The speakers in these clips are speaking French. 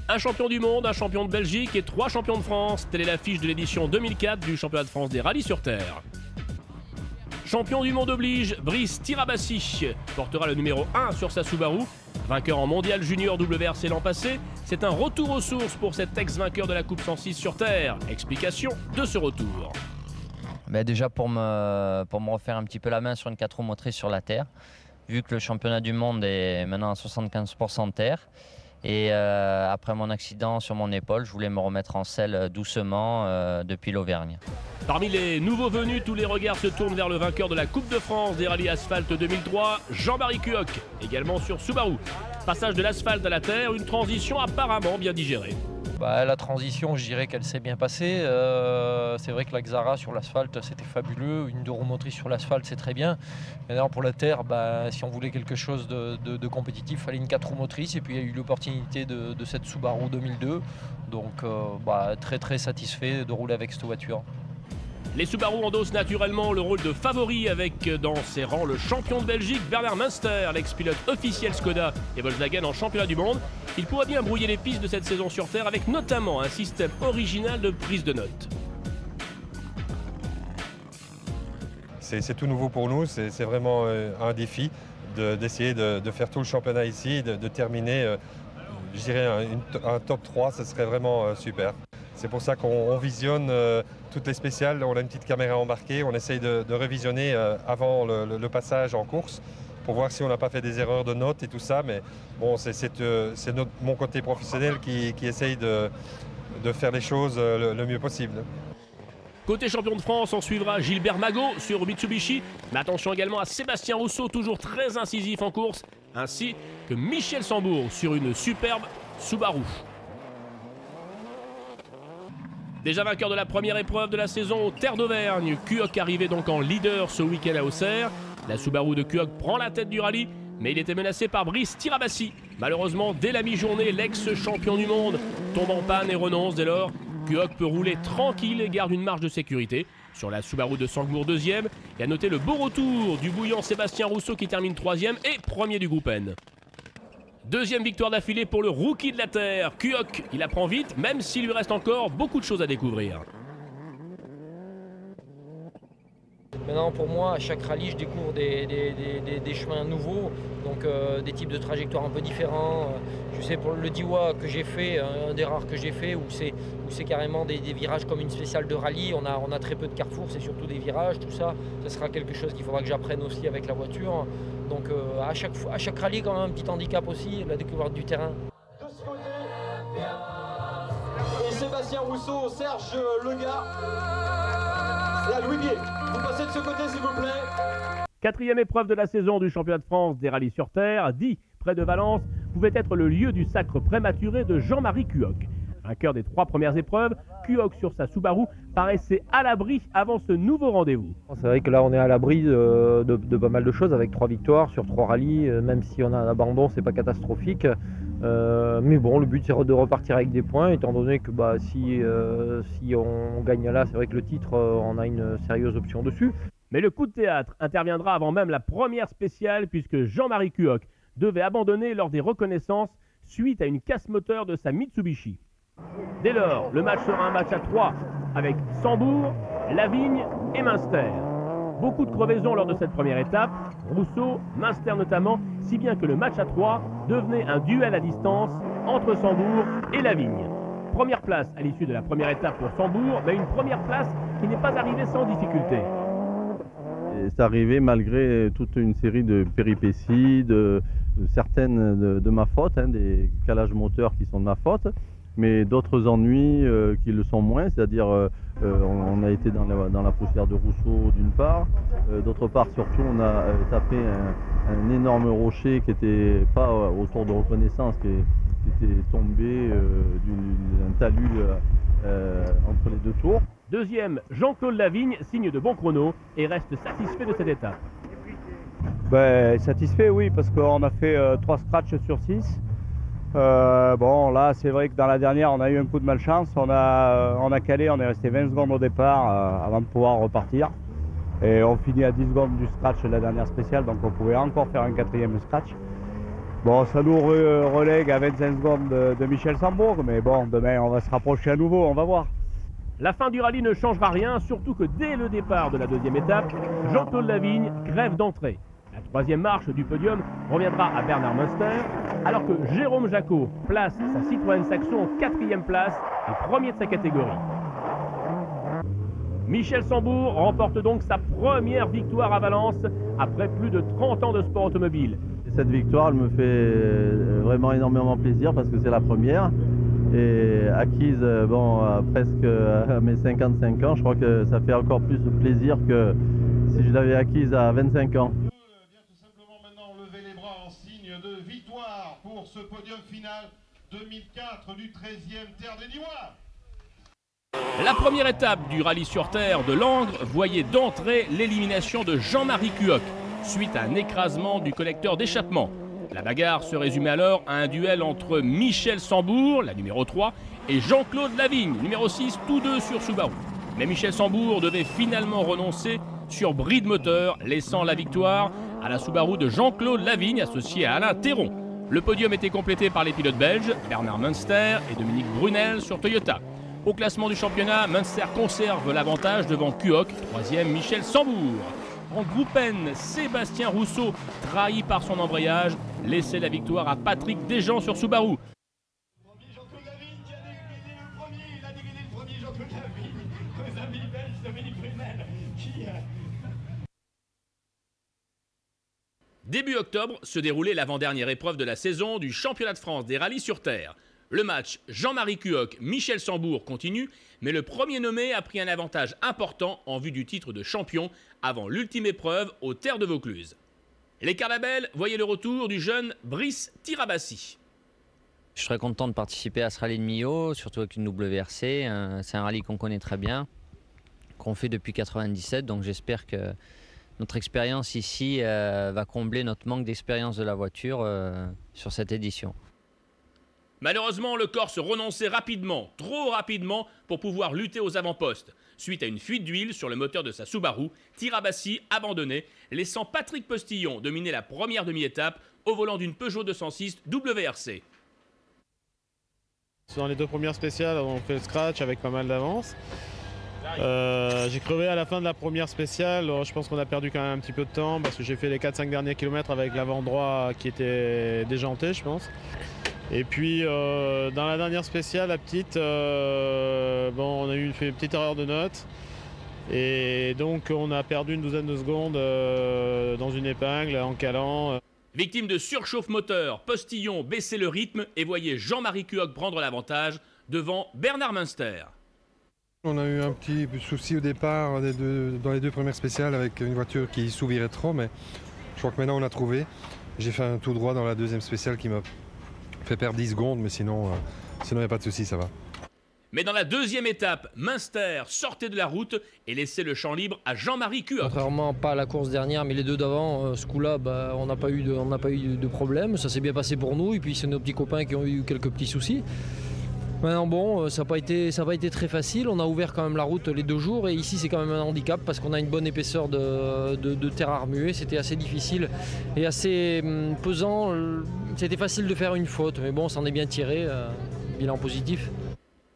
Un champion du monde, un champion de Belgique et 3 champions de France. Telle est l'affiche de l'édition 2004 du championnat de France des rallyes sur terre. Champion du monde oblige, Brice Tirabassi portera le numéro 1 sur sa Subaru. Vainqueur en mondial junior WRC l'an passé, c'est un retour aux sources pour cet ex-vainqueur de la Coupe 106 sur terre. Explication de ce retour. Déjà pour me refaire un petit peu la main sur une 4 roues motrices sur la terre, vu que le championnat du monde est maintenant à 75% terre. Et après mon accident sur mon épaule, je voulais me remettre en selle doucement depuis l'Auvergne. Parmi les nouveaux venus, tous les regards se tournent vers le vainqueur de la Coupe de France des rallyes asphalte 2003, Jean-Marie Cuoc, également sur Subaru. Passage de l'asphalte à la terre, une transition apparemment bien digérée. La transition, je dirais qu'elle s'est bien passée. C'est vrai que la Xara sur l'asphalte, c'était fabuleux. Une 2 roues motrices sur l'asphalte, c'est très bien. Maintenant, pour la terre, si on voulait quelque chose de compétitif, il fallait une 4 roues motrices. Et puis, il y a eu l'opportunité de cette Subaru 2002. Donc, très, très satisfait de rouler avec cette voiture. Les Subaru endossent naturellement le rôle de favori avec dans ses rangs le champion de Belgique Bernard Munster, l'ex-pilote officiel Skoda et Volkswagen en championnat du monde. Il pourrait bien brouiller les pistes de cette saison sur terre avec notamment un système original de prise de notes. C'est tout nouveau pour nous, c'est vraiment un défi d'essayer de faire tout le championnat ici, de terminer, je dirais, un top 3, ce serait vraiment super. C'est pour ça qu'on visionne toutes les spéciales, on a une petite caméra embarquée, on essaye de revisionner avant le passage en course pour voir si on n'a pas fait des erreurs de notes et tout ça. Mais bon, c'est mon côté professionnel qui essaye de faire les choses le mieux possible. Côté champion de France, on suivra Gilbert Magot sur Mitsubishi, mais attention également à Sébastien Rousseau, toujours très incisif en course, ainsi que Michel Sambour sur une superbe Subaru. Déjà vainqueur de la première épreuve de la saison aux Terres d'Auvergne, Cuoc arrivait donc en leader ce week-end à Auxerre. La Subaru de Cuoc prend la tête du rallye, mais il était menacé par Brice Tirabassi. Malheureusement, dès la mi-journée, l'ex-champion du monde tombe en panne et renonce. Dès lors, Cuoc peut rouler tranquille et garde une marge de sécurité. Sur la Subaru de Sangbourg 2e, et à noter le beau retour du bouillant Sébastien Rousseau qui termine 3e et premier du groupe N. Deuxième victoire d'affilée pour le rookie de la Terre, Cuoc. Il apprend vite, même s'il lui reste encore beaucoup de choses à découvrir. Maintenant, pour moi, à chaque rallye, je découvre des chemins nouveaux, donc des types de trajectoires un peu différents. Je sais, pour le Diois que j'ai fait, un des rares que j'ai fait, où c'est carrément des virages comme une spéciale de rallye. On a très peu de carrefours, c'est surtout des virages, tout ça. Ça sera quelque chose qu'il faudra que j'apprenne aussi avec la voiture. Donc à chaque rallye, quand même, un petit handicap aussi, la découverte du terrain. De ce côté, et Sébastien Rousseau, Serge Lega et à Louis Bier. Vous passez de ce côté, s'il vous plaît. Quatrième épreuve de la saison du championnat de France des rallyes sur terre, Die, près de Valence, pouvait être le lieu du sacre prématuré de Jean-Marie Cuoc. Vainqueur des 3 premières épreuves, Cuoc sur sa Subaru paraissait à l'abri avant ce nouveau rendez-vous. C'est vrai que là on est à l'abri de pas mal de choses avec 3 victoires sur 3 rallyes, même si on a un abandon, c'est pas catastrophique. Mais bon, le but c'est de repartir avec des points, étant donné que si on gagne là, c'est vrai que le titre, on a une sérieuse option dessus. Mais le coup de théâtre interviendra avant même la première spéciale puisque Jean-Marie Cuoc devait abandonner lors des reconnaissances suite à une casse moteur de sa Mitsubishi. Dès lors, le match sera un match à 3 avec Sambour, Lavigne et Munster. Beaucoup de crevaisons lors de cette première étape, Rousseau, Munster notamment, si bien que le match à 3 devenait un duel à distance entre Sambour et Lavigne. Première place à l'issue de la première étape pour Sambour, mais une première place qui n'est pas arrivée sans difficulté. C'est arrivé malgré toute une série de péripéties, certaines de ma faute, des calages moteurs qui sont de ma faute, mais d'autres ennuis qui le sont moins, c'est-à-dire on a été dans la poussière de Rousseau d'une part, d'autre part surtout on a tapé un énorme rocher qui n'était pas autour de reconnaissance, qui était tombé d'un talus entre les 2 tours. Deuxième, Jean-Claude Lavigne, signe de bon chrono et reste satisfait de cette étape. Satisfait, oui, parce qu'on a fait 3 scratchs sur 6. Bon, là, c'est vrai que dans la dernière, on a eu un coup de malchance. On a calé, on est resté 20 secondes au départ avant de pouvoir repartir. Et on finit à 10 secondes du scratch de la dernière spéciale, donc on pouvait encore faire un 4e scratch. Bon, ça nous relègue à 25 secondes de Michel Sambourg, mais bon, demain on va se rapprocher à nouveau, on va voir. La fin du rallye ne changera rien, surtout que dès le départ de la deuxième étape, Jean-Claude Lavigne crève d'entrée. La troisième marche du podium reviendra à Bernard Münster, alors que Jérôme Jacot place sa Citroën Saxo en 4e place et premier de sa catégorie. Michel Sambourg remporte donc sa première victoire à Valence après plus de 30 ans de sport automobile. Cette victoire, elle me fait vraiment énormément plaisir parce que c'est la première. Et acquise presque à mes 55 ans, je crois que ça fait encore plus plaisir que si je l'avais acquise à 25 ans. Bien tout simplement maintenant lever les bras en signe de victoire pour ce podium final 2004 du 13e Terre des Diois. La première étape du rallye sur terre de Langres voyait d'entrée l'élimination de Jean-Marie Cuoc suite à un écrasement du collecteur d'échappement. La bagarre se résumait alors à un duel entre Michel Sambourg, la numéro 3, et Jean-Claude Lavigne, numéro 6, tous deux sur Subaru. Mais Michel Sambourg devait finalement renoncer sur bris de moteur, laissant la victoire à la Subaru de Jean-Claude Lavigne associé à Alain Théron. Le podium était complété par les pilotes belges Bernard Münster et Dominique Brunel sur Toyota. Au classement du championnat, Münster conserve l'avantage devant Cuoc, 3e Michel Sambourg. En groupe N, Sébastien Rousseau, trahi par son embrayage, laissait la victoire à Patrick Desjean sur Subaru. Début octobre se déroulait l'avant-dernière épreuve de la saison du championnat de France des rallyes sur terre. Le match Jean-Marie Cuoc, Michel Sambourg continue, mais le premier nommé a pris un avantage important en vue du titre de champion avant l'ultime épreuve aux terres de Vaucluse. Les Carlabelles voyaient le retour du jeune Brice Tirabassi. Je serais content de participer à ce rallye de Millau, surtout avec une WRC. C'est un rallye qu'on connaît très bien, qu'on fait depuis 1997, donc j'espère que notre expérience ici va combler notre manque d'expérience de la voiture sur cette édition. Malheureusement, le Corse renonçait rapidement, trop rapidement, pour pouvoir lutter aux avant-postes. Suite à une fuite d'huile sur le moteur de sa Subaru, Tirabassi abandonnait, laissant Patrick Postillon dominer la première demi-étape au volant d'une Peugeot 206 WRC. Dans les deux premières spéciales, on fait le scratch avec pas mal d'avance. J'ai crevé à la fin de la première spéciale, je pense qu'on a perdu quand même un petit peu de temps parce que j'ai fait les 4-5 derniers kilomètres avec l'avant droit qui était déjanté, je pense. Et puis dans la dernière spéciale, la petite, on a fait une petite erreur de note et donc on a perdu une douzaine de secondes dans une épingle en calant. Victime de surchauffe moteur, Postillon baissait le rythme et voyait Jean-Marie Cuoc prendre l'avantage devant Bernard Münster. On a eu un petit souci au départ dans les deux premières spéciales avec une voiture qui s'ouvrirait trop, mais je crois que maintenant on a trouvé. J'ai fait un tout droit dans la deuxième spéciale qui m'a fait perdre 10 secondes, mais sinon il n'y a pas de souci, ça va. Mais dans la deuxième étape, Münster sortait de la route et laissait le champ libre à Jean-Marie Cuoc. Contrairement pas à la course dernière, mais les deux d'avant, ce coup-là, on n'a pas eu de problème. Ça s'est bien passé pour nous. Et puis c'est nos petits copains qui ont eu quelques petits soucis. Maintenant, ça n'a pas été très facile. On a ouvert quand même la route les 2 jours. Et ici, c'est quand même un handicap parce qu'on a une bonne épaisseur de terre à remuer. C'était assez difficile et assez pesant. C'était facile de faire une faute. Mais bon, on s'en est bien tiré. Bilan positif.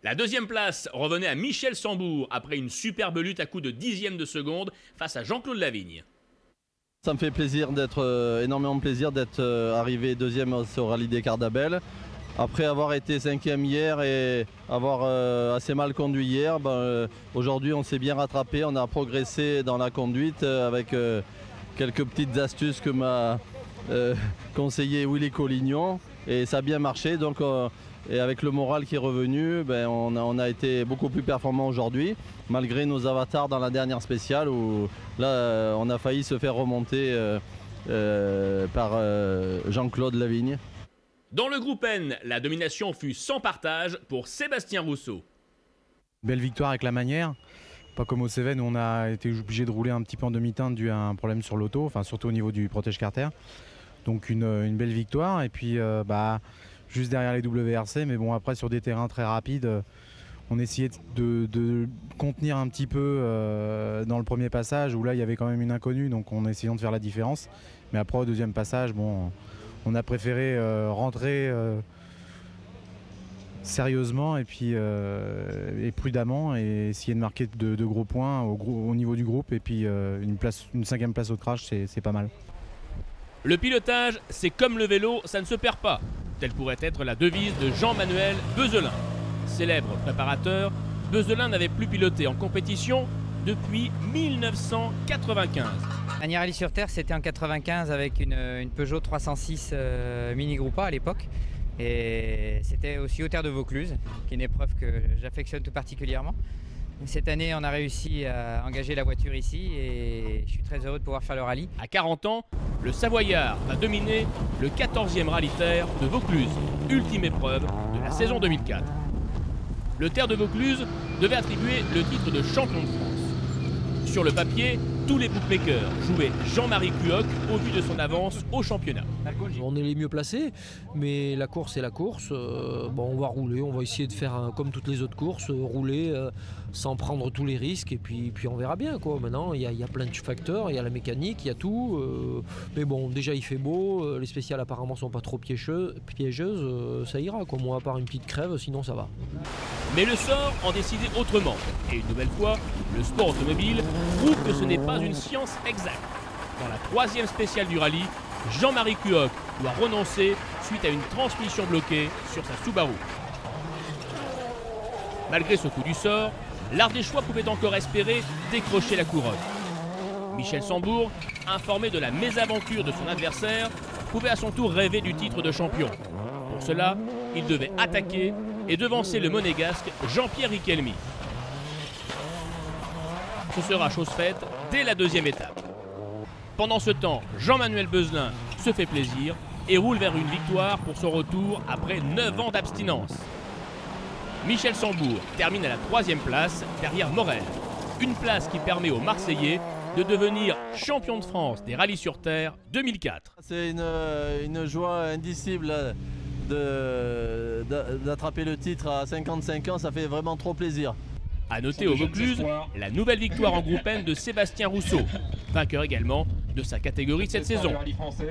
La deuxième place revenait à Michel Sambourg après une superbe lutte à coups de dixième de seconde face à Jean-Claude Lavigne. Ça me fait plaisir énormément plaisir d'être arrivé deuxième au rallye des Carlabelles. Après avoir été 5e hier et avoir assez mal conduit hier, aujourd'hui on s'est bien rattrapé, on a progressé dans la conduite avec quelques petites astuces que m'a conseillé Willy Collignon et ça a bien marché. Donc, et avec le moral qui est revenu, on a été beaucoup plus performant aujourd'hui, malgré nos avatars dans la dernière spéciale où là on a failli se faire remonter par Jean-Claude Lavigne. Dans le groupe N, la domination fut sans partage pour Sébastien Rousseau. Belle victoire avec la manière, pas comme au Cévennes où on a été obligé de rouler un petit peu en demi-teinte dû à un problème sur l'auto, enfin surtout au niveau du protège-carter. Donc une belle victoire et puis juste derrière les WRC, mais bon après sur des terrains très rapides, on essayait de contenir un petit peu dans le premier passage où là il y avait quand même une inconnue, donc en essayant de faire la différence. Mais après au deuxième passage, on a préféré rentrer sérieusement et puis et prudemment et essayer de marquer de gros points au niveau du groupe, et puis une 5e place au crash, c'est pas mal. Le pilotage, c'est comme le vélo, ça ne se perd pas. Telle pourrait être la devise de Jean-Manuel Bezelin. Célèbre préparateur, Bezelin n'avait plus piloté en compétition depuis 1995. Dernier rallye sur terre, c'était en 95 avec une Peugeot 306 Mini Groupa à l'époque. Et c'était aussi aux terres de Vaucluse, qui est une épreuve que j'affectionne tout particulièrement. Cette année, on a réussi à engager la voiture ici et je suis très heureux de pouvoir faire le rallye. À 40 ans, le Savoyard va dominer le 14e rallye terre de Vaucluse, ultime épreuve de la saison 2004. Le terre de Vaucluse devait attribuer le titre de champion de France. Sur le papier, tous les bookmakers jouaient Jean-Marie Cuoc au vu de son avance au championnat. On est les mieux placés, mais la course est la course. Bon, on va rouler, on va essayer de faire comme toutes les autres courses, rouler sans prendre tous les risques, et puis on verra bien, quoi. Maintenant, il y a plein de facteurs, il y a la mécanique, il y a tout. Mais bon, déjà il fait beau, les spéciales apparemment sont pas trop piégeuses, ça ira, quoi. Moi, à part une petite crève, sinon ça va. Mais le sort en décidait autrement. Et une nouvelle fois, le sport automobile prouve que ce n'est pas une science exacte. Dans la 3e spéciale du rallye, Jean-Marie Cuoc doit renoncer suite à une transmission bloquée sur sa Subaru. Malgré ce coup du sort, l'Ardéchois pouvait encore espérer décrocher la couronne. Michel Sambourg, informé de la mésaventure de son adversaire, pouvait à son tour rêver du titre de champion. Pour cela, il devait attaquer et devancer le monégasque Jean-Pierre Richelmy. Ce sera chose faite dès la 2e étape. Pendant ce temps, Jean-Manuel Bezelin se fait plaisir et roule vers une victoire pour son retour après 9 ans d'abstinence. Michel Sambourg termine à la 3e place derrière Morel. Une place qui permet aux Marseillais de devenir champion de France des rallyes sur terre 2004. C'est une joie indicible d'attraper le titre à 55 ans, ça fait vraiment trop plaisir. A noter au Vaucluse la nouvelle victoire en groupe N de Sébastien Rousseau, vainqueur également de sa catégorie cette saison.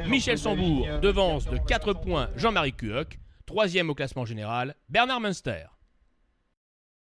Michel Sambourg devance de 4 points Jean-Marie Cuoc, 3e au classement général Bernard Münster.